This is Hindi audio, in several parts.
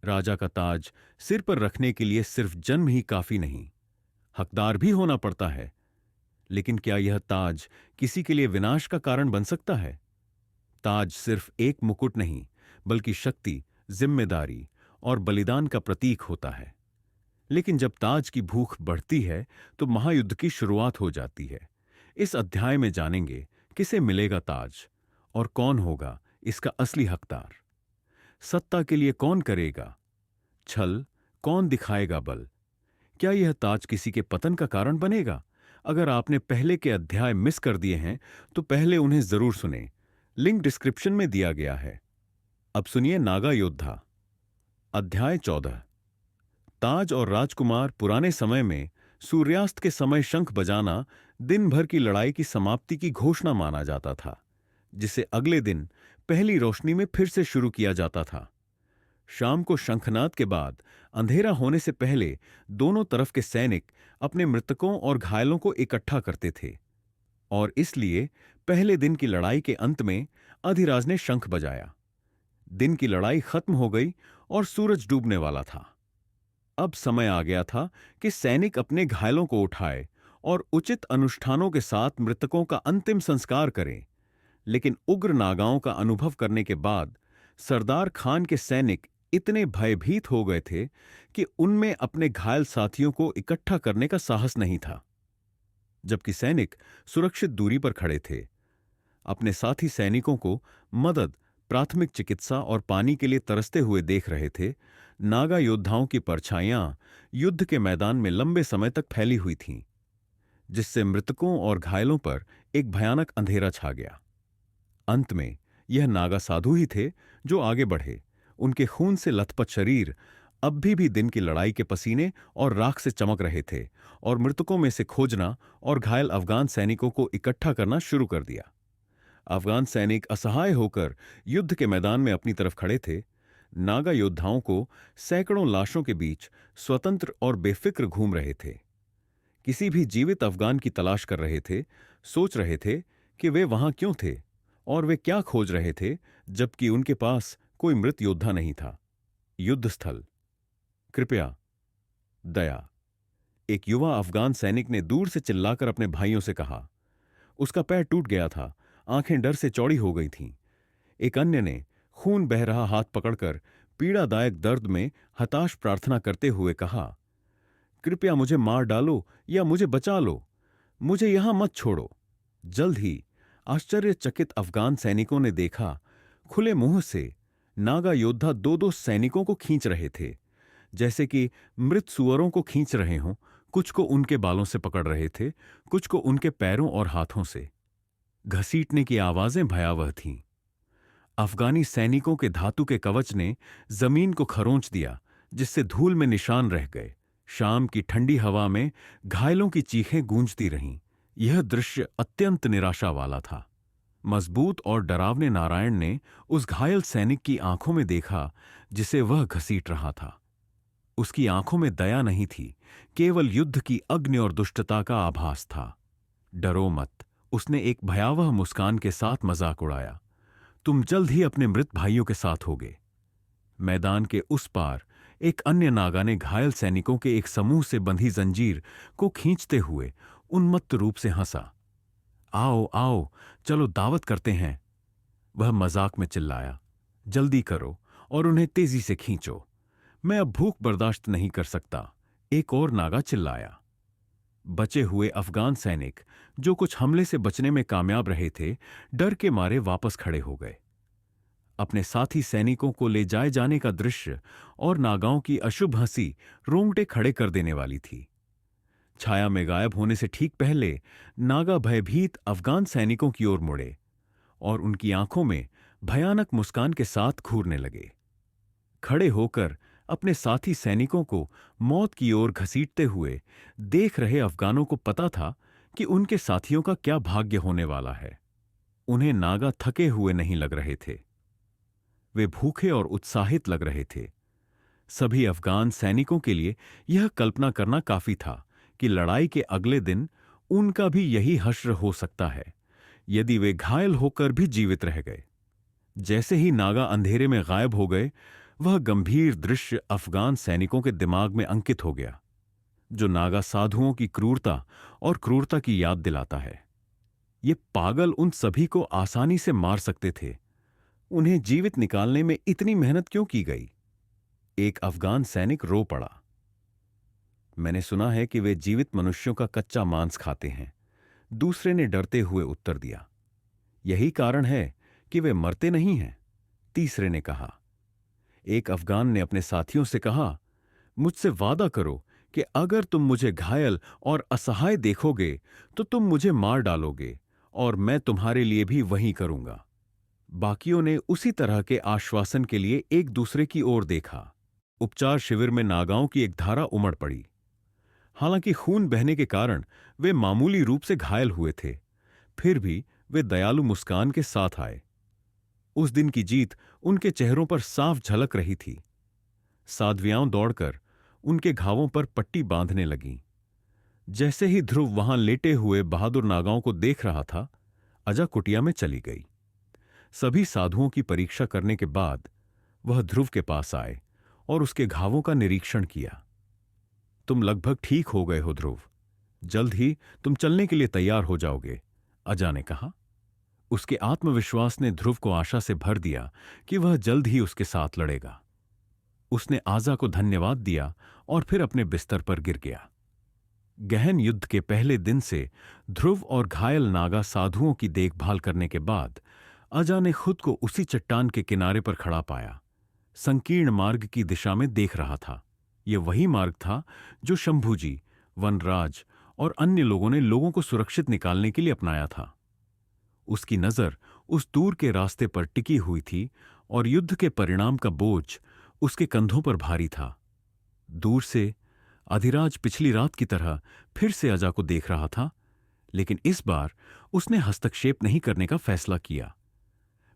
राजा का ताज सिर पर रखने के लिए सिर्फ जन्म ही काफी नहीं, हकदार भी होना पड़ता है। लेकिन क्या यह ताज किसी के लिए विनाश का कारण बन सकता है? ताज सिर्फ एक मुकुट नहीं, बल्कि शक्ति, जिम्मेदारी और बलिदान का प्रतीक होता है। लेकिन जब ताज की भूख बढ़ती है तो महायुद्ध की शुरुआत हो जाती है। इस अध्याय में जानेंगे किसे मिलेगा ताज और कौन होगा इसका असली हकदार। सत्ता के लिए कौन करेगा छल, कौन दिखाएगा बल। क्या यह ताज किसी के पतन का कारण बनेगा? अगर आपने पहले के अध्याय मिस कर दिए हैं तो पहले उन्हें जरूर सुने, लिंक डिस्क्रिप्शन में दिया गया है। अब सुनिए नागा योद्धा। अध्याय 14। ताज और राजकुमार। पुराने समय में सूर्यास्त के समय शंख बजाना दिन भर की लड़ाई की समाप्ति की घोषणा माना जाता था, जिसे अगले दिन पहली रोशनी में फिर से शुरू किया जाता था। शाम को शंखनाद के बाद अंधेरा होने से पहले दोनों तरफ के सैनिक अपने मृतकों और घायलों को इकट्ठा करते थे, और इसलिए पहले दिन की लड़ाई के अंत में अधिराज ने शंख बजाया। दिन की लड़ाई खत्म हो गई और सूरज डूबने वाला था। अब समय आ गया था कि सैनिक अपने घायलों को उठाए और उचित अनुष्ठानों के साथ मृतकों का अंतिम संस्कार करें। लेकिन उग्र नागाओं का अनुभव करने के बाद सरदार खान के सैनिक इतने भयभीत हो गए थे कि उनमें अपने घायल साथियों को इकट्ठा करने का साहस नहीं था। जबकि सैनिक सुरक्षित दूरी पर खड़े थे, अपने साथी सैनिकों को मदद, प्राथमिक चिकित्सा और पानी के लिए तरसते हुए देख रहे थे, नागा योद्धाओं की परछाइयां युद्ध के मैदान में लंबे समय तक फैली हुई थीं, जिससे मृतकों और घायलों पर एक भयानक अंधेरा छा गया। अंत में यह नागा साधु ही थे जो आगे बढ़े। उनके खून से लथपथ शरीर अब भी दिन की लड़ाई के पसीने और राख से चमक रहे थे, और मृतकों में से खोजना और घायल अफगान सैनिकों को इकट्ठा करना शुरू कर दिया। अफगान सैनिक असहाय होकर युद्ध के मैदान में अपनी तरफ खड़े थे। नागा योद्धाओं को सैकड़ों लाशों के बीच स्वतंत्र और बेफिक्र घूम रहे थे। किसी भी जीवित अफगान की तलाश कर रहे थे, सोच रहे थे कि वे वहां क्यों थे और वे क्या खोज रहे थे, जबकि उनके पास कोई मृत योद्धा नहीं था। युद्ध स्थल। कृपया, दया। एक युवा अफगान सैनिक ने दूर से चिल्लाकर अपने भाइयों से कहा। उसका पैर टूट गया था, आंखें डर से चौड़ी हो गई थीं। एक अन्य ने खून बह रहा हाथ पकड़कर पीड़ादायक दर्द में हताश प्रार्थना करते हुए कहा, कृपया मुझे मार डालो या मुझे बचा लो, मुझे यहां मत छोड़ो। जल्द ही आश्चर्यचकित अफगान सैनिकों ने देखा, खुले मुंह से नागा योद्धा दो दो सैनिकों को खींच रहे थे, जैसे कि मृत सुअरों को खींच रहे हों। कुछ को उनके बालों से पकड़ रहे थे, कुछ को उनके पैरों और हाथों से। घसीटने की आवाजें भयावह थीं। अफगानी सैनिकों के धातु के कवच ने जमीन को खरोंच दिया, जिससे धूल में निशान रह गए। शाम की ठंडी हवा में घायलों की चीखें गूंजती रहीं। यह दृश्य अत्यंत निराशा वाला था। मजबूत और डरावने नारायण ने उस घायल सैनिक की आंखों में देखा जिसे वह घसीट रहा था। उसकी आंखों में दया नहीं थी, केवल युद्ध की अग्नि और दुष्टता का आभास था। डरो मत, उसने एक भयावह मुस्कान के साथ मजाक उड़ाया। तुम जल्द ही अपने मृत भाइयों के साथ होगे। मैदान के उस पार एक अन्य नागा ने घायल सैनिकों के एक समूह से बंधी जंजीर को खींचते हुए उन्मत्त रूप से हंसा। आओ आओ, चलो दावत करते हैं, वह मजाक में चिल्लाया। जल्दी करो और उन्हें तेजी से खींचो, मैं अब भूख बर्दाश्त नहीं कर सकता, एक और नागा चिल्लाया। बचे हुए अफगान सैनिक, जो कुछ हमले से बचने में कामयाब रहे थे, डर के मारे वापस खड़े हो गए। अपने साथी सैनिकों को ले जाए जाने का दृश्य और नागाओं की अशुभ हंसी रोंगटे खड़े कर देने वाली थी। छाया में गायब होने से ठीक पहले नागा भयभीत अफगान सैनिकों की ओर मुड़े और उनकी आंखों में भयानक मुस्कान के साथ घूरने लगे। खड़े होकर अपने साथी सैनिकों को मौत की ओर घसीटते हुए देख रहे अफगानों को पता था कि उनके साथियों का क्या भाग्य होने वाला है। उन्हें नागा थके हुए नहीं लग रहे थे, वे भूखे और उत्साहित लग रहे थे। सभी अफगान सैनिकों के लिए यह कल्पना करना काफी था कि लड़ाई के अगले दिन उनका भी यही हश्र हो सकता है, यदि वे घायल होकर भी जीवित रह गए। जैसे ही नागा अंधेरे में गायब हो गए, वह गंभीर दृश्य अफगान सैनिकों के दिमाग में अंकित हो गया, जो नागा साधुओं की क्रूरता और क्रूरता की याद दिलाता है। ये पागल उन सभी को आसानी से मार सकते थे। उन्हें जीवित निकालने में इतनी मेहनत क्यों की गई? एक अफगान सैनिक रो पड़ा। मैंने सुना है कि वे जीवित मनुष्यों का कच्चा मांस खाते हैं, दूसरे ने डरते हुए उत्तर दिया। यही कारण है कि वे मरते नहीं हैं, तीसरे ने कहा। एक अफगान ने अपने साथियों से कहा, मुझसे वादा करो कि अगर तुम मुझे घायल और असहाय देखोगे तो तुम मुझे मार डालोगे और मैं तुम्हारे लिए भी वही करूंगा। बाकियों ने उसी तरह के आश्वासन के लिए एक दूसरे की ओर देखा। उपचार शिविर में नागाओं की एक धारा उमड़ पड़ी। हालांकि खून बहने के कारण वे मामूली रूप से घायल हुए थे, फिर भी वे दयालु मुस्कान के साथ आए। उस दिन की जीत उनके चेहरों पर साफ झलक रही थी। साध्वियां दौड़कर उनके घावों पर पट्टी बांधने लगीं। जैसे ही ध्रुव वहां लेटे हुए बहादुर नागाओं को देख रहा था, अजा कुटिया में चली गई। सभी साधुओं की परीक्षा करने के बाद वह ध्रुव के पास आए और उसके घावों का निरीक्षण किया। तुम लगभग ठीक हो गए हो ध्रुव, जल्द ही तुम चलने के लिए तैयार हो जाओगे, अजा ने कहा। उसके आत्मविश्वास ने ध्रुव को आशा से भर दिया कि वह जल्द ही उसके साथ लड़ेगा। उसने आजा को धन्यवाद दिया और फिर अपने बिस्तर पर गिर गया। गहन युद्ध के पहले दिन से ध्रुव और घायल नागा साधुओं की देखभाल करने के बाद अजा ने खुद को उसी चट्टान के किनारे पर खड़ा पाया, संकीर्ण मार्ग की दिशा में देख रहा था। यह वही मार्ग था जो शंभूजी, वनराज और अन्य लोगों ने लोगों को सुरक्षित निकालने के लिए अपनाया था। उसकी नजर उस दूर के रास्ते पर टिकी हुई थी और युद्ध के परिणाम का बोझ उसके कंधों पर भारी था। दूर से अधिराज पिछली रात की तरह फिर से अजा को देख रहा था, लेकिन इस बार उसने हस्तक्षेप नहीं करने का फैसला किया,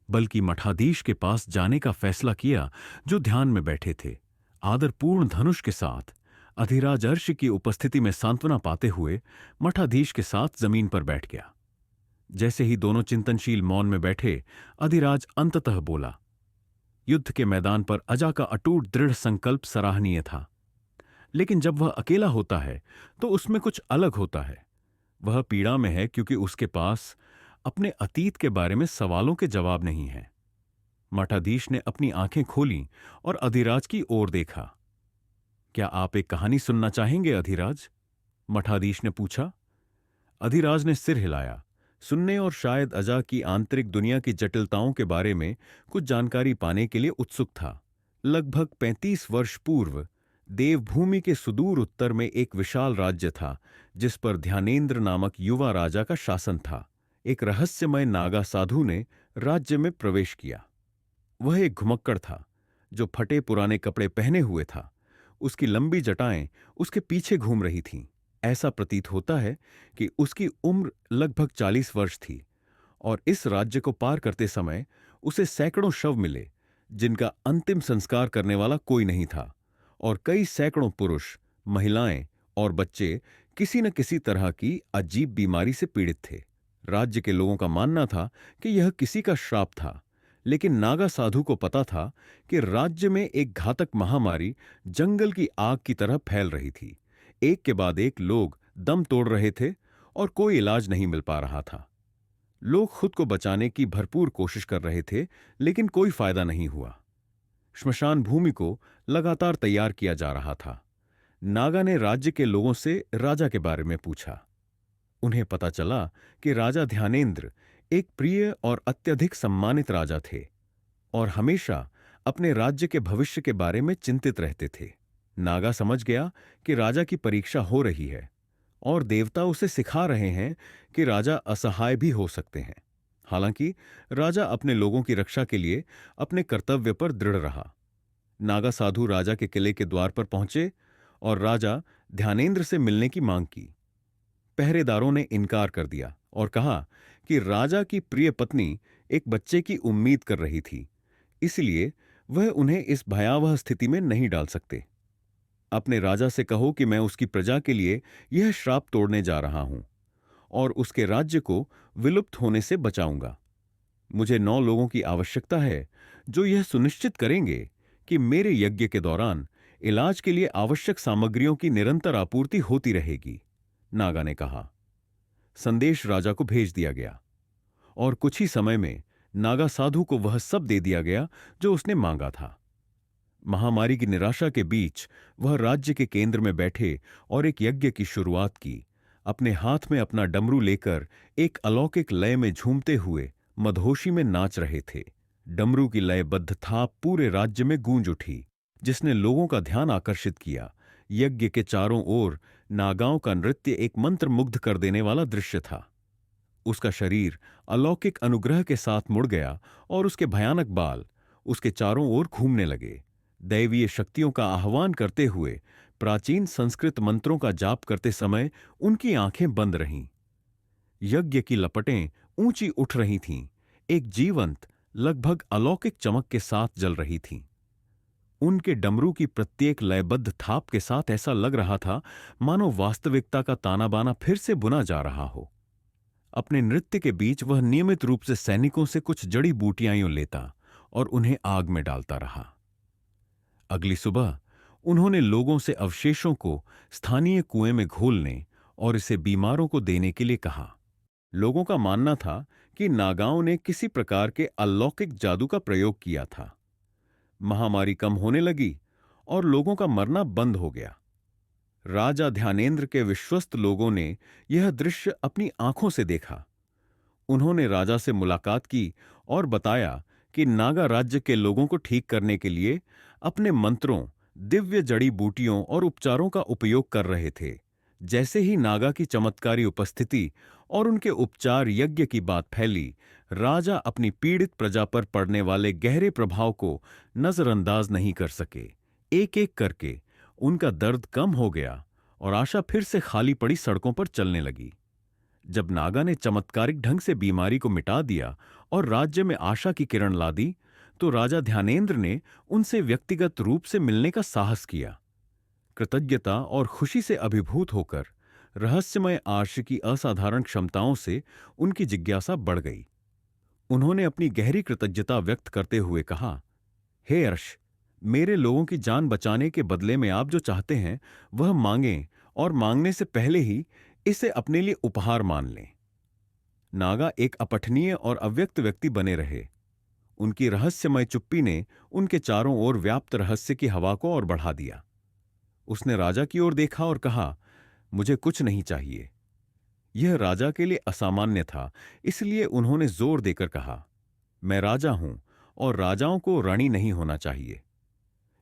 बल्कि मठाधीश के पास जाने का फैसला किया, जो ध्यान में बैठे थे। आदरपूर्ण धनुष के साथ अधिराज अर्श की उपस्थिति में सांत्वना पाते हुए मठाधीश के साथ जमीन पर बैठ गया। जैसे ही दोनों चिंतनशील मौन में बैठे, अधिराज अंततः बोला। युद्ध के मैदान पर अजा का अटूट दृढ़ संकल्प सराहनीय था, लेकिन जब वह अकेला होता है तो उसमें कुछ अलग होता है। वह पीड़ा में है क्योंकि उसके पास अपने अतीत के बारे में सवालों के जवाब नहीं है। मठाधीश ने अपनी आंखें खोलीं और अधिराज की ओर देखा। क्या आप एक कहानी सुनना चाहेंगे अधिराज? मठाधीश ने पूछा। अधिराज ने सिर हिलाया। सुनने और शायद अजा की आंतरिक दुनिया की जटिलताओं के बारे में कुछ जानकारी पाने के लिए उत्सुक था। लगभग 35 वर्ष पूर्व देवभूमि के सुदूर उत्तर में एक विशाल राज्य था, जिस पर ध्यानेंद्र नामक युवा राजा का शासन था। एक रहस्यमय नागा साधु ने राज्य में प्रवेश किया। वह एक घुमक्कड़ था, जो फटे पुराने कपड़े पहने हुए था। उसकी लंबी जटाएं उसके पीछे घूम रही थीं। ऐसा प्रतीत होता है कि उसकी उम्र लगभग 40 वर्ष थी, और इस राज्य को पार करते समय उसे सैकड़ों शव मिले, जिनका अंतिम संस्कार करने वाला कोई नहीं था, और कई सैकड़ों पुरुष, महिलाएं और बच्चे किसी न किसी तरह की अजीब बीमारी से पीड़ित थे। राज्य के लोगों का मानना था कि यह किसी का श्राप था, लेकिन नागा साधु को पता था कि राज्य में एक घातक महामारी जंगल की आग की तरह फैल रही थी। एक के बाद एक लोग दम तोड़ रहे थे और कोई इलाज नहीं मिल पा रहा था। लोग खुद को बचाने की भरपूर कोशिश कर रहे थे, लेकिन कोई फायदा नहीं हुआ। श्मशान भूमि को लगातार तैयार किया जा रहा था। नागा ने राज्य के लोगों से राजा के बारे में पूछा। उन्हें पता चला कि राजा ध्यानेंद्र एक प्रिय और अत्यधिक सम्मानित राजा थे और हमेशा अपने राज्य के भविष्य के बारे में चिंतित रहते थे। नागा समझ गया कि राजा की परीक्षा हो रही है और देवता उसे सिखा रहे हैं कि राजा असहाय भी हो सकते हैं। हालांकि राजा अपने लोगों की रक्षा के लिए अपने कर्तव्य पर दृढ़ रहा। नागा साधु राजा के किले के द्वार पर पहुंचे और राजा ध्यानेंद्र से मिलने की मांग की। पहरेदारों ने इनकार कर दिया और कहा कि राजा की प्रिय पत्नी एक बच्चे की उम्मीद कर रही थी, इसलिए वह उन्हें इस भयावह स्थिति में नहीं डाल सकते। अपने राजा से कहो कि मैं उसकी प्रजा के लिए यह श्राप तोड़ने जा रहा हूं और उसके राज्य को विलुप्त होने से बचाऊंगा। मुझे 9 लोगों की आवश्यकता है जो यह सुनिश्चित करेंगे कि मेरे यज्ञ के दौरान इलाज के लिए आवश्यक सामग्रियों की निरंतर आपूर्ति होती रहेगी, नागा ने कहा। संदेश राजा को भेज दिया गया और कुछ ही समय में नागा साधु को वह सब दे दिया गया जो उसने मांगा था। महामारी की निराशा के बीच वह राज्य के केंद्र में बैठे और एक यज्ञ की शुरुआत की, अपने हाथ में अपना डमरू लेकर एक अलौकिक लय में झूमते हुए मदहोशी में नाच रहे थे। डमरू की लयबद्ध थाप पूरे राज्य में गूंज उठी, जिसने लोगों का ध्यान आकर्षित किया। यज्ञ के चारों ओर नागाओं का नृत्य एक मंत्रमुग्ध कर देने वाला दृश्य था। उसका शरीर अलौकिक अनुग्रह के साथ मुड़ गया और उसके भयानक बाल उसके चारों ओर घूमने लगे। दैवीय शक्तियों का आह्वान करते हुए प्राचीन संस्कृत मंत्रों का जाप करते समय उनकी आंखें बंद रहीं। यज्ञ की लपटें ऊंची उठ रही थीं, एक जीवंत, लगभग अलौकिक चमक के साथ जल रही थीं। उनके डमरू की प्रत्येक लयबद्ध थाप के साथ ऐसा लग रहा था मानो वास्तविकता का ताना बाना फिर से बुना जा रहा हो। अपने नृत्य के बीच वह नियमित रूप से सैनिकों से कुछ जड़ी बूटियां यूं लेता और उन्हें आग में डालता रहा। अगली सुबह उन्होंने लोगों से अवशेषों को स्थानीय कुएं में घोलने और इसे बीमारों को देने के लिए कहा। लोगों का मानना था कि नागाओं ने किसी प्रकार के अलौकिक जादू का प्रयोग किया था। महामारी कम होने लगी और लोगों का मरना बंद हो गया। राजा ध्यानेंद्र के विश्वस्त लोगों ने यह दृश्य अपनी आंखों से देखा। उन्होंने राजा से मुलाकात की और बताया कि नागा राज्य के लोगों को ठीक करने के लिए अपने मंत्रों, दिव्य जड़ी बूटियों और उपचारों का उपयोग कर रहे थे। जैसे ही नागा की चमत्कारी उपस्थिति और उनके उपचार यज्ञ की बात फैली, राजा अपनी पीड़ित प्रजा पर पड़ने वाले गहरे प्रभाव को नजरअंदाज नहीं कर सके। एक एक करके उनका दर्द कम हो गया और आशा फिर से खाली पड़ी सड़कों पर चलने लगी। जब नागा ने चमत्कारिक ढंग से बीमारी को मिटा दिया और राज्य में आशा की किरण ला दी, तो राजा ध्यानेंद्र ने उनसे व्यक्तिगत रूप से मिलने का साहस किया। कृतज्ञता और खुशी से अभिभूत होकर रहस्यमय आर्ष की असाधारण क्षमताओं से उनकी जिज्ञासा बढ़ गई। उन्होंने अपनी गहरी कृतज्ञता व्यक्त करते हुए कहा, हे अर्श, मेरे लोगों की जान बचाने के बदले में आप जो चाहते हैं वह मांगें और मांगने से पहले ही इसे अपने लिए उपहार मान लें। नागा एक अपठनीय और अव्यक्त व्यक्ति बने रहे। उनकी रहस्यमय चुप्पी ने उनके चारों ओर व्याप्त रहस्य की हवा को और बढ़ा दिया। उसने राजा की ओर देखा और कहा, मुझे कुछ नहीं चाहिए। यह राजा के लिए असामान्य था, इसलिए उन्होंने जोर देकर कहा, मैं राजा हूं और राजाओं को ऋणी नहीं होना चाहिए।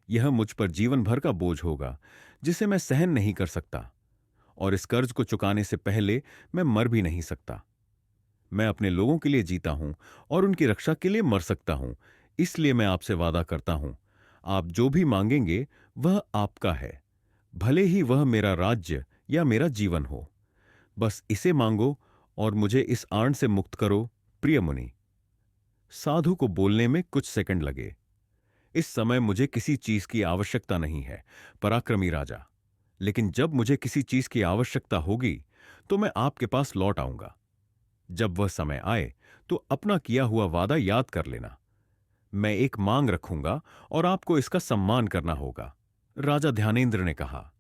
यह मुझ पर जीवन भर का बोझ होगा जिसे मैं सहन नहीं कर सकता, और इस कर्ज को चुकाने से पहले मैं मर भी नहीं सकता। मैं अपने लोगों के लिए जीता हूं और उनकी रक्षा के लिए मर सकता हूं, इसलिए मैं आपसे वादा करता हूं, आप जो भी मांगेंगे वह आपका है, भले ही वह मेरा राज्य या मेरा जीवन हो। बस इसे मांगो और मुझे इस आड़ से मुक्त करो, प्रिय मुनि। साधु को बोलने में कुछ सेकंड लगे। इस समय मुझे किसी चीज की आवश्यकता नहीं है, पराक्रमी राजा, लेकिन जब मुझे किसी चीज की आवश्यकता होगी तो मैं आपके पास लौट आऊंगा। जब वह समय आए तो अपना किया हुआ वादा याद कर लेना। मैं एक मांग रखूंगा और आपको इसका सम्मान करना होगा। राजा ध्यानेंद्र ने कहा,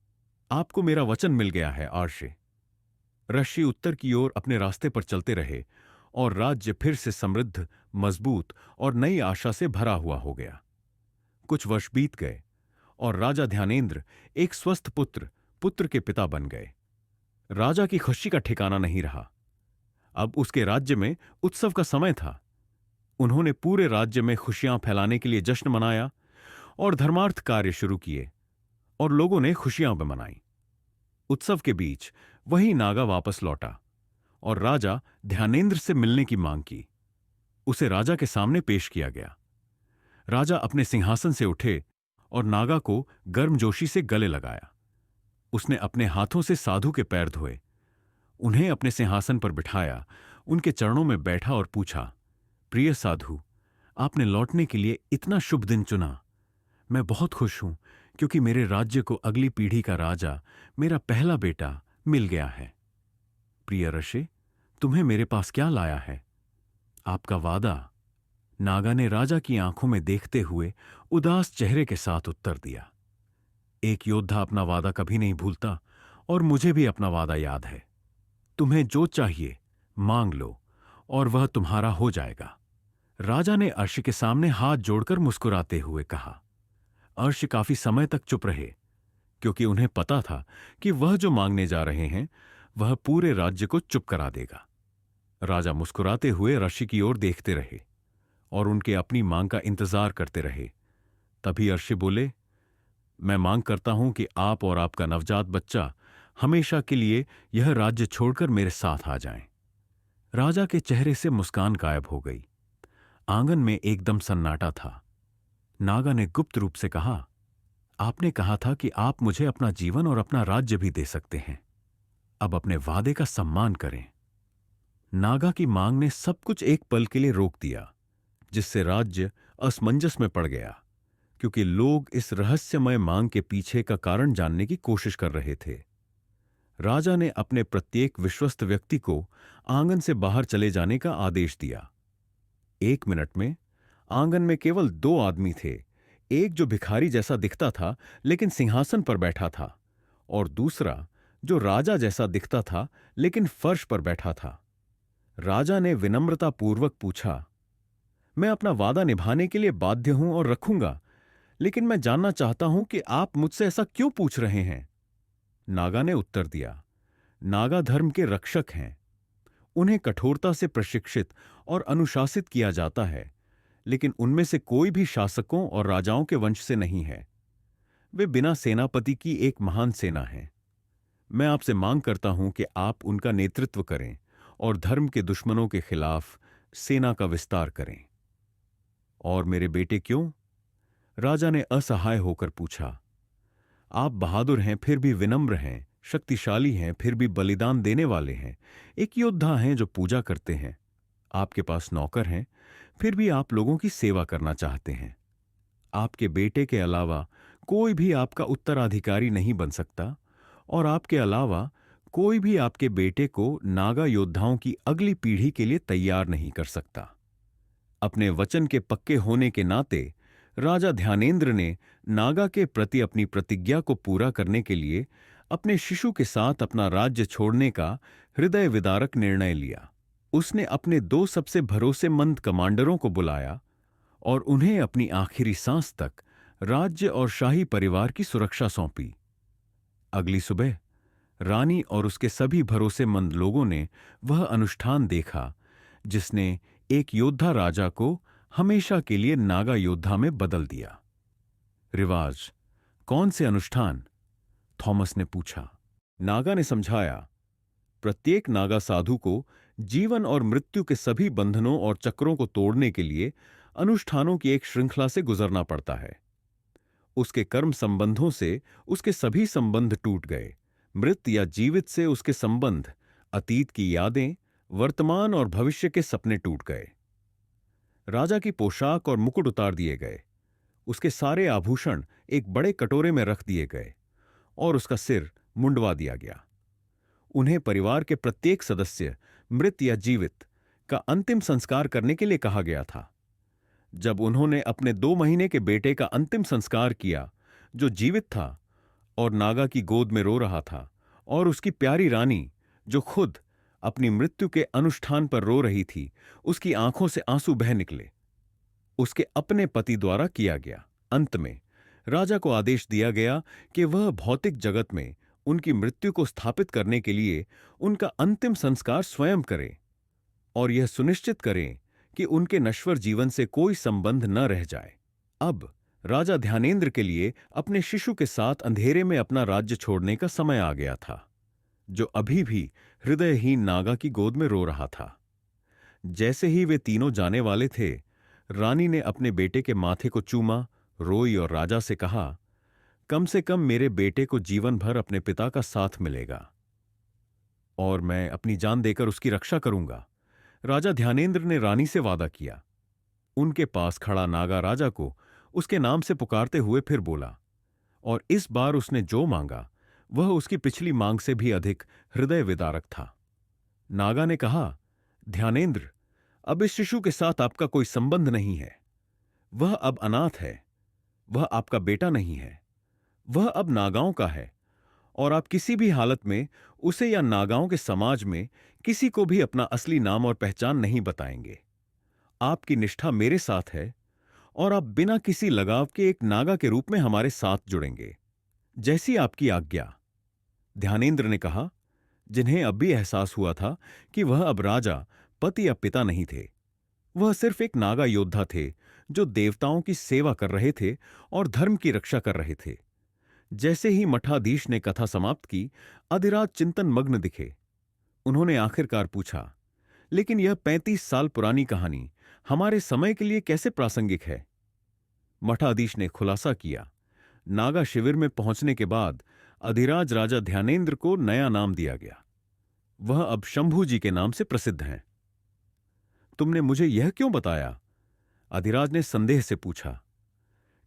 आपको मेरा वचन मिल गया है आर्षे। ऋषि उत्तर की ओर अपने रास्ते पर चलते रहे और राज्य फिर से समृद्ध, मजबूत और नई आशा से भरा हुआ हो गया। कुछ वर्ष बीत गए और राजा ध्यानेंद्र एक स्वस्थ पुत्र के पिता बन गए। राजा की खुशी का ठिकाना नहीं रहा। अब उसके राज्य में उत्सव का समय था। उन्होंने पूरे राज्य में खुशियां फैलाने के लिए जश्न मनाया और धर्मार्थ कार्य शुरू किए और लोगों ने खुशियां भी मनाई। उत्सव के बीच वही नागा वापस लौटा और राजा ध्यानेंद्र से मिलने की मांग की। उसे राजा के सामने पेश किया गया। राजा अपने सिंहासन से उठे और नागा को गर्मजोशी से गले लगाया। उसने अपने हाथों से साधु के पैर धोए, उन्हें अपने सिंहासन पर बिठाया, उनके चरणों में बैठा और पूछा, प्रिय साधु, आपने लौटने के लिए इतना शुभ दिन चुना। मैं बहुत खुश हूं क्योंकि मेरे राज्य को अगली पीढ़ी का राजा, मेरा पहला बेटा, मिल गया है। प्रिय ऋषि, तुम्हें मेरे पास क्या लाया है? आपका वादा। नागा ने राजा की आंखों में देखते हुए उदास चेहरे के साथ उत्तर दिया, एक योद्धा अपना वादा कभी नहीं भूलता और मुझे भी अपना वादा याद है। तुम्हें जो चाहिए मांग लो और वह तुम्हारा हो जाएगा। राजा ने अर्श के सामने हाथ जोड़कर मुस्कुराते हुए कहा। अर्श काफी समय तक चुप रहे, क्योंकि उन्हें पता था कि वह जो मांगने जा रहे हैं वह पूरे राज्य को चुप करा देगा। राजा मुस्कुराते हुए अर्शी की ओर देखते रहे और उनके अपनी मांग का इंतजार करते रहे। तभी अर्शी बोले, मैं मांग करता हूं कि आप और आपका नवजात बच्चा हमेशा के लिए यह राज्य छोड़कर मेरे साथ आ जाएं। राजा के चेहरे से मुस्कान गायब हो गई। आंगन में एकदम सन्नाटा था। नागा ने गुप्त रूप से कहा, आपने कहा था कि आप मुझे अपना जीवन और अपना राज्य भी दे सकते हैं। अब अपने वादे का सम्मान करें। नागा की मांग ने सब कुछ एक पल के लिए रोक दिया, जिससे राज्य असमंजस में पड़ गया, क्योंकि लोग इस रहस्यमय मांग के पीछे का कारण जानने की कोशिश कर रहे थे। राजा ने अपने प्रत्येक विश्वस्त व्यक्ति को आंगन से बाहर चले जाने का आदेश दिया। 1 मिनट में आंगन में केवल 2 आदमी थे, एक जो भिखारी जैसा दिखता था लेकिन सिंहासन पर बैठा था, और दूसरा जो राजा जैसा दिखता था लेकिन फर्श पर बैठा था। राजा ने विनम्रतापूर्वक पूछा, मैं अपना वादा निभाने के लिए बाध्य हूं और रखूंगा, लेकिन मैं जानना चाहता हूं कि आप मुझसे ऐसा क्यों पूछ रहे हैं। नागा ने उत्तर दिया, नागा धर्म के रक्षक हैं। उन्हें कठोरता से प्रशिक्षित और अनुशासित किया जाता है, लेकिन उनमें से कोई भी शासकों और राजाओं के वंश से नहीं है। वे बिना सेनापति की एक महान सेना है। मैं आपसे मांग करता हूं कि आप उनका नेतृत्व करें और धर्म के दुश्मनों के खिलाफ सेना का विस्तार करें। और मेरे बेटे क्यों? राजा ने असहाय होकर पूछा। आप बहादुर हैं फिर भी विनम्र हैं, शक्तिशाली हैं फिर भी बलिदान देने वाले हैं, एक योद्धा हैं जो पूजा करते हैं। आपके पास नौकर हैं फिर भी आप लोगों की सेवा करना चाहते हैं। आपके बेटे के अलावा कोई भी आपका उत्तराधिकारी नहीं बन सकता, और आपके अलावा कोई भी आपके बेटे को नागा योद्धाओं की अगली पीढ़ी के लिए तैयार नहीं कर सकता। अपने वचन के पक्के होने के नाते राजा ध्यानेंद्र ने नागा के प्रति अपनी प्रतिज्ञा को पूरा करने के लिए अपने शिशु के साथ अपना राज्य छोड़ने का हृदय विदारक निर्णय लिया। उसने अपने 2 सबसे भरोसेमंद कमांडरों को बुलाया और उन्हें अपनी आखिरी सांस तक राज्य और शाही परिवार की सुरक्षा सौंपी। अगली सुबह रानी और उसके सभी भरोसेमंद लोगों ने वह अनुष्ठान देखा जिसने एक योद्धा राजा को हमेशा के लिए नागा योद्धा में बदल दिया। रिवाज, कौन से अनुष्ठान? थॉमस ने पूछा। नागा ने समझाया, प्रत्येक नागा साधु को जीवन और मृत्यु के सभी बंधनों और चक्रों को तोड़ने के लिए अनुष्ठानों की एक श्रृंखला से गुजरना पड़ता है। उसके कर्म संबंधों से उसके सभी संबंध टूट गए। मृत या जीवित से उसके संबंध, अतीत की यादें, वर्तमान और भविष्य के सपने टूट गए। राजा की पोशाक और मुकुट उतार दिए गए। उसके सारे आभूषण एक बड़े कटोरे में रख दिए गए और उसका सिर मुंडवा दिया गया। उन्हें परिवार के प्रत्येक सदस्य, मृत या जीवित, का अंतिम संस्कार करने के लिए कहा गया था। जब उन्होंने अपने 2 महीने के बेटे का अंतिम संस्कार किया, जो जीवित था और नागा की गोद में रो रहा था, और उसकी प्यारी रानी, जो खुद अपनी मृत्यु के अनुष्ठान पर रो रही थी, उसकी आंखों से आंसू बह निकले। उसके अपने पति द्वारा किया गया। अंत में राजा को आदेश दिया गया कि वह भौतिक जगत में उनकी मृत्यु को स्थापित करने के लिए उनका अंतिम संस्कार स्वयं करें और यह सुनिश्चित करें कि उनके नश्वर जीवन से कोई संबंध न रह जाए। अब राजा ध्यानेंद्र के लिए अपने शिशु के साथ अंधेरे में अपना राज्य छोड़ने का समय आ गया था, जो अभी भी हृदयहीन नागा की गोद में रो रहा था। जैसे ही वे तीनों जाने वाले थे, रानी ने अपने बेटे के माथे को चूमा, रोई और राजा से कहा, कम से कम मेरे बेटे को जीवन भर अपने पिता का साथ मिलेगा और मैं अपनी जान देकर उसकी रक्षा करूंगा। राजा ध्यानेंद्र ने रानी से वादा किया। उनके पास खड़ा नागा राजा को उसके नाम से पुकारते हुए फिर बोला, और इस बार उसने जो मांगा वह उसकी पिछली मांग से भी अधिक हृदय विदारक था। नागा ने कहा, ध्यानेंद्र, अब इस शिशु के साथ आपका कोई संबंध नहीं है। वह अब अनाथ है। वह आपका बेटा नहीं है। वह अब नागाओं का है और आप किसी भी हालत में उसे या नागाओं के समाज में किसी को भी अपना असली नाम और पहचान नहीं बताएंगे। आपकी निष्ठा मेरे साथ है और आप बिना किसी लगाव के एक नागा के रूप में हमारे साथ जुड़ेंगे। जैसी आपकी आज्ञा। ध्यानेंद्र ने कहा, जिन्हें अब भी एहसास हुआ था कि वह अब राजा, पति या पिता नहीं थे। वह सिर्फ एक नागा योद्धा थे जो देवताओं की सेवा कर रहे थे और धर्म की रक्षा कर रहे थे। जैसे ही मठाधीश ने कथा समाप्त की, अधिराज चिंतन मग्न दिखे। उन्होंने आखिरकार पूछा, लेकिन यह 35 साल पुरानी कहानी हमारे समय के लिए कैसे प्रासंगिक है? मठाधीश ने खुलासा किया, नागा शिविर में पहुंचने के बाद अधिराज राजा ध्यानेंद्र को नया नाम दिया गया। वह अब शंभू जी के नाम से प्रसिद्ध हैं। तुमने मुझे यह क्यों बताया? अधिराज ने संदेह से पूछा।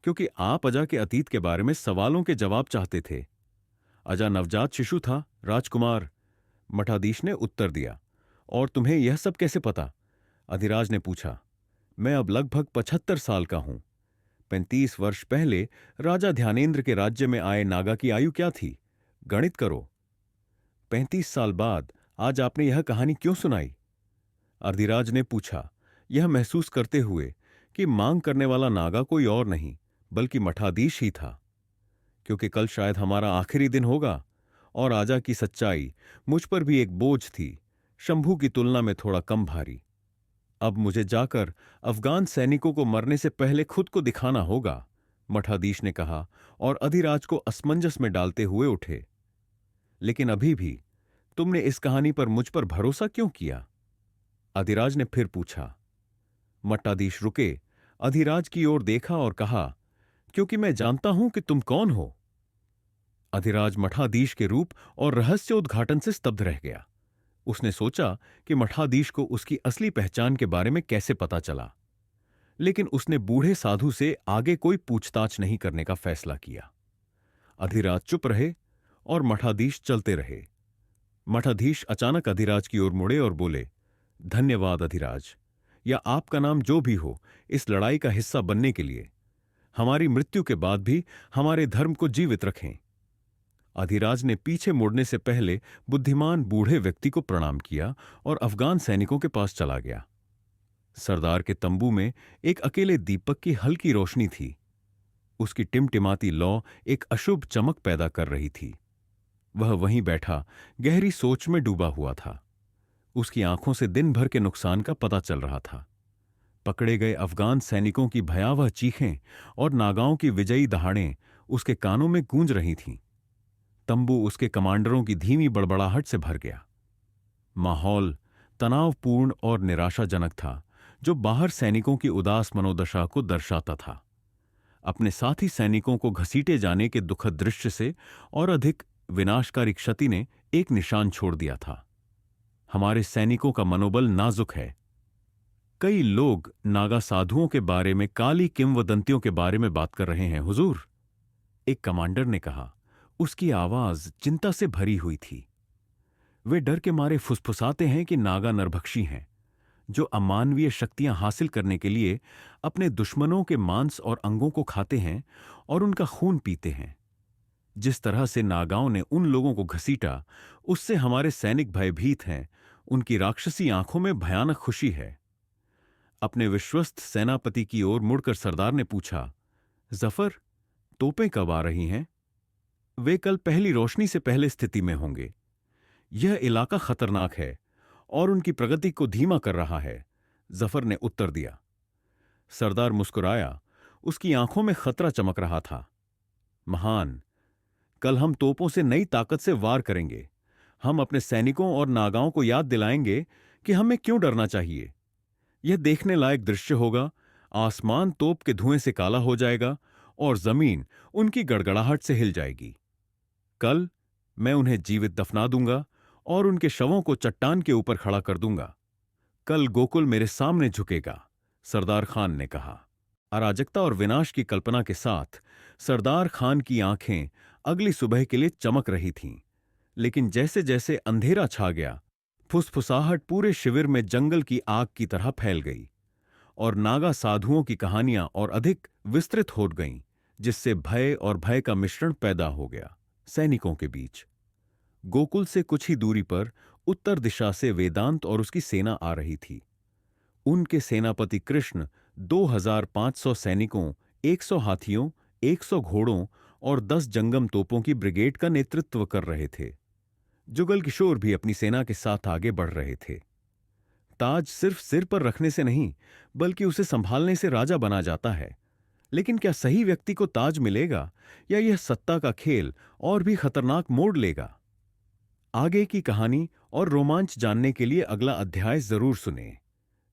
क्योंकि आप अजा के अतीत के बारे में सवालों के जवाब चाहते थे। अजा नवजात शिशु था, राजकुमार, मठाधीश ने उत्तर दिया। और तुम्हें यह सब कैसे पता? अधिराज ने पूछा। मैं अब लगभग 75 साल का हूं। 35 वर्ष पहले राजा ध्यानेंद्र के राज्य में आए नागा की आयु क्या थी? गणित करो। 35 साल बाद आज आपने यह कहानी क्यों सुनाई? अधिराज ने पूछा, यह महसूस करते हुए कि मांग करने वाला नागा कोई और नहीं बल्कि मठाधीश ही था। क्योंकि कल शायद हमारा आखिरी दिन होगा और आजा की सच्चाई मुझ पर भी एक बोझ थी, शंभू की तुलना में थोड़ा कम भारी। अब मुझे जाकर अफगान सैनिकों को मरने से पहले खुद को दिखाना होगा, मठाधीश ने कहा और अधिराज को असमंजस में डालते हुए उठे। लेकिन अभी भी तुमने इस कहानी पर मुझ पर भरोसा क्यों किया? अधिराज ने फिर पूछा। मठाधीश रुके, अधिराज की ओर देखा और कहा, क्योंकि मैं जानता हूं कि तुम कौन हो। अधिराज मठाधीश के रूप और रहस्योद्घाटन से स्तब्ध रह गया। उसने सोचा कि मठाधीश को उसकी असली पहचान के बारे में कैसे पता चला, लेकिन उसने बूढ़े साधु से आगे कोई पूछताछ नहीं करने का फैसला किया। अधिराज चुप रहे और मठाधीश चलते रहे। मठाधीश अचानक अधिराज की ओर मुड़े और बोले, धन्यवाद अधिराज, या आपका नाम जो भी हो, इस लड़ाई का हिस्सा बनने के लिए। हमारी मृत्यु के बाद भी हमारे धर्म को जीवित रखें। अधिराज ने पीछे मुड़ने से पहले बुद्धिमान बूढ़े व्यक्ति को प्रणाम किया और अफगान सैनिकों के पास चला गया। सरदार के तंबू में एक अकेले दीपक की हल्की रोशनी थी। उसकी टिमटिमाती लौ एक अशुभ चमक पैदा कर रही थी। वह वहीं बैठा गहरी सोच में डूबा हुआ था। उसकी आंखों से दिन भर के नुकसान का पता चल रहा था। पकड़े गए अफगान सैनिकों की भयावह चीखें और नागाओं की विजयी दहाड़ें उसके कानों में गूंज रही थीं। तंबू उसके कमांडरों की धीमी बड़बड़ाहट से भर गया। माहौल तनावपूर्ण और निराशाजनक था, जो बाहर सैनिकों की उदास मनोदशा को दर्शाता था। अपने साथी सैनिकों को घसीटे जाने के दुखद दृश्य से और अधिक विनाशकारी क्षति ने एक निशान छोड़ दिया था। हमारे सैनिकों का मनोबल नाजुक है। कई लोग नागा साधुओं के बारे में काली किंवदंतियों के बारे में बात कर रहे हैं हुजूर, एक कमांडर ने कहा। उसकी आवाज चिंता से भरी हुई थी। वे डर के मारे फुसफुसाते हैं कि नागा नरभक्षी हैं, जो अमानवीय शक्तियां हासिल करने के लिए अपने दुश्मनों के मांस और अंगों को खाते हैं और उनका खून पीते हैं। जिस तरह से नागाओं ने उन लोगों को घसीटा, उससे हमारे सैनिक भयभीत हैं। उनकी राक्षसी आंखों में भयानक खुशी है। अपने विश्वस्त सेनापति की ओर मुड़कर सरदार ने पूछा, जफर, तोपें कब आ रही हैं? वे कल पहली रोशनी से पहले स्थिति में होंगे। यह इलाका खतरनाक है और उनकी प्रगति को धीमा कर रहा है, जफर ने उत्तर दिया। सरदार मुस्कुराया। उसकी आंखों में खतरा चमक रहा था। महान, कल हम तोपों से नई ताकत से वार करेंगे। हम अपने सैनिकों और नागाओं को याद दिलाएंगे कि हमें क्यों डरना चाहिए। यह देखने लायक दृश्य होगा। आसमान तोप के धुएं से काला हो जाएगा और जमीन उनकी गड़गड़ाहट से हिल जाएगी। कल मैं उन्हें जीवित दफना दूंगा और उनके शवों को चट्टान के ऊपर खड़ा कर दूंगा। कल गोकुल मेरे सामने झुकेगा, सरदार खान ने कहा। अराजकता और विनाश की कल्पना के साथ सरदार खान की आंखें अगली सुबह के लिए चमक रही थीं। लेकिन जैसे जैसे अंधेरा छा गया, फुसफुसाहट पूरे शिविर में जंगल की आग की तरह फैल गई और नागा साधुओं की कहानियां और अधिक विस्तृत हो गईं, जिससे भय और भय का मिश्रण पैदा हो गया। सैनिकों के बीच गोकुल से कुछ ही दूरी पर उत्तर दिशा से वेदांत और उसकी सेना आ रही थी। उनके सेनापति कृष्ण 2500 सैनिकों, 100 हाथियों, 100 घोड़ों और 10 जंगम तोपों की ब्रिगेड का नेतृत्व कर रहे थे। जुगल किशोर भी अपनी सेना के साथ आगे बढ़ रहे थे। ताज सिर्फ सिर पर रखने से नहीं, बल्कि उसे संभालने से राजा बना जाता है। लेकिन क्या सही व्यक्ति को ताज मिलेगा, या यह सत्ता का खेल और भी खतरनाक मोड़ लेगा? आगे की कहानी और रोमांच जानने के लिए अगला अध्याय जरूर सुनें।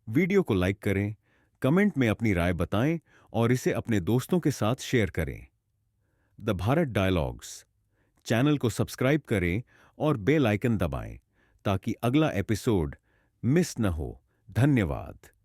वीडियो को लाइक करें, कमेंट में अपनी राय बताएं और इसे अपने दोस्तों के साथ शेयर करें। द भारत डायलॉग्स चैनल को सब्सक्राइब करें और बेल आइकन दबाएं ताकि अगला एपिसोड मिस न हो। धन्यवाद।